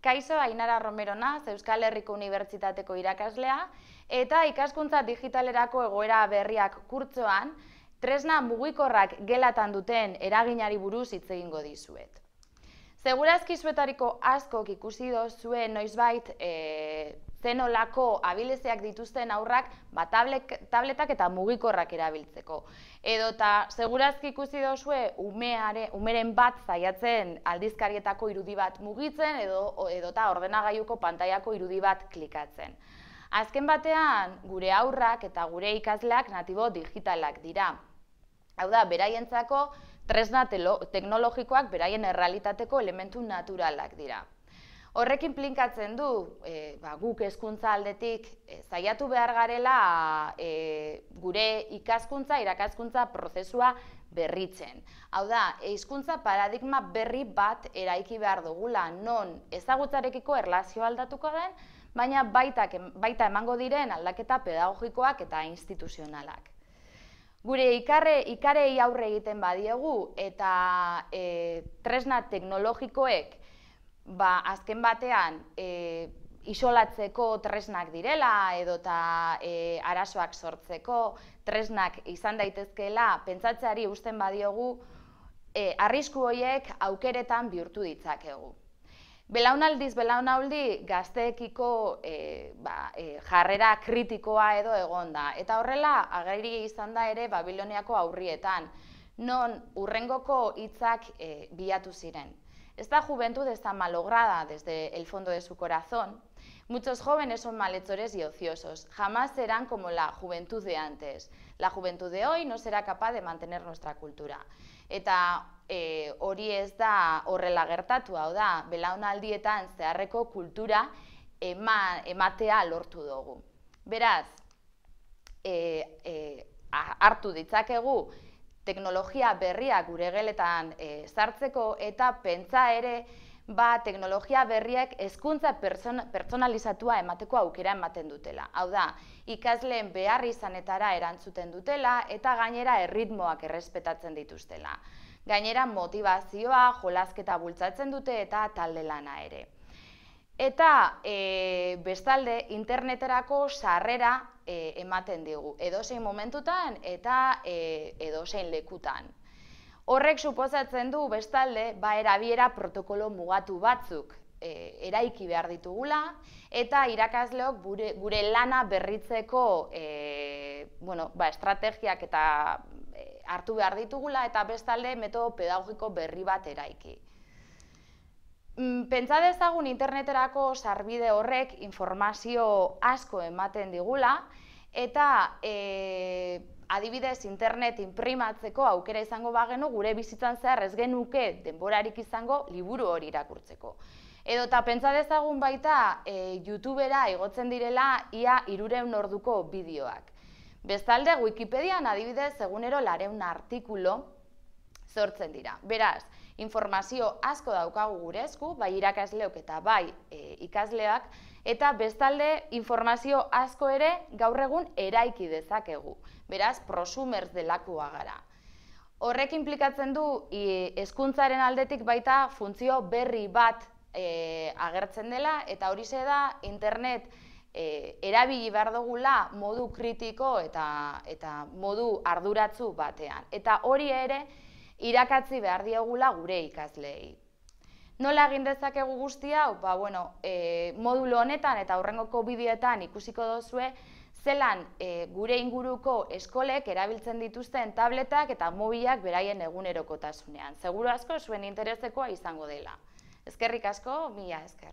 Kaixo, Ainara Romero naiz, Euskal Herriko Unibertsitateko irakaslea, eta ikaskuntza digitalerako egoera berriak kurtsoan, tresna mugikorrak gelatan duten eraginari buruz hitz egingo dizuet. Segurazki zuetariko askok ikusi dozue noizbait zenolako abileziak dituzten aurrak tabletak eta mugikorrak erabiltzeko. Edota segurazki ikusi dozue umeren bat zaiatzen aldizkarietako irudi bat mugitzen edota ordenagailuko pantailako irudi bat klikatzen. Azken batean, gure aurrak eta gure ikasleak natibo digitalak dira. Hau da, beraientzako tresna teknologikoak beraien errealitateko elementu naturalak dira. Horrek inplikatzen du, guk hezkuntza aldetik saiatu behar garela gure ikaskuntza, irakaskuntza prozesua berritzen. Hau da, hizkuntza paradigma berri bat eraiki behar dugula, non ezagutzarekiko erlazioa aldatuko den, baina baita emango diren aldaketa pedagogikoak eta instituzionalak. Gure ikarei aurre egiten badiegu eta tresna teknologikoek azken batean isolatzeko tresnak direla edota arazoak sortzeko tresnak izan daitezkeela pentsatzeari uzten badiogu, arrisku horiek aukeretan bihurtu ditzakegu. Belaunaldiz belaunaldi gazteekiko jarrera kritikoa edo egon da. Eta horrela ageri izan da ere Babiloniako aurrietan, non hurrengoko hitzak bilatu ziren. Esta juventud está malograda desde el fondo de su corazón. Muchos jóvenes son malhechores y ociosos. Jamás serán como la juventud de antes. La juventud de hoy no será capaz de mantener nuestra cultura. Eta hori ez da horrela gertatu, hau da, belaunaldietan zeharreko kultura ematea lortu dugu. Beraz, hartu ditzakegu teknologia berriak gure geletan sartzeko eta pentsa ere teknologia berriek hezkuntza pertsonalizatua emateko aukera ematen dutela. Hau da, ikasleen behar izanetara erantzuten dutela eta gainera erritmoak errespetatzen dituztela. Gainera motivazioa, jolasketa bultzatzen dute eta talde lana ere. Eta bestalde interneterako sarrera ematen digu, edozein momentutan eta edozein lekutan. Horrek suposatzen du bestalde erabilera protokolo mugatu batzuk eraiki behar ditugula eta irakasleok gure lana berritzeko estrategiak eta hartu behar ditugula eta bestalde metodo pedagogiko berri bat eraiki. Pentsa dezagun interneterako sarbide horrek informazio asko ematen digula eta adibidez internet inprimatzeko aukera izango bagenu gure bizitzan zehar ez genuke denborarik izango liburu hori irakurtzeko. Edota pentsa dezagun baita YouTubera igotzen direla ia 300 orduko bideoak. Bestalde Wikipedian adibidez egunero 400 artikulu sortzen dira. Beraz, informazio asko daukagu gure esku, bai irakasleok eta bai ikasleak, eta bestalde informazio asko ere gaur egun eraiki dezakegu. Beraz, prosumers delakoa gara. Horrek inplikatzen du hezkuntzaren aldetik baita funtzio berri bat agertzen dela eta horixe da internet erabili behar dugula modu kritiko eta modu arduratsu batean. Eta hori ere irakatsi behar diogula gure ikasleei. Nola egin dezakegu guzti hau? Modulo honetan eta hurrengoko bideoetan ikusiko dozue zelan gure inguruko eskolek erabiltzen dituzten tabletak eta mobilak beraien egunerokotasunean. Seguru asko zuen interesekoa izango dela. Eskerrik asko, mila esker.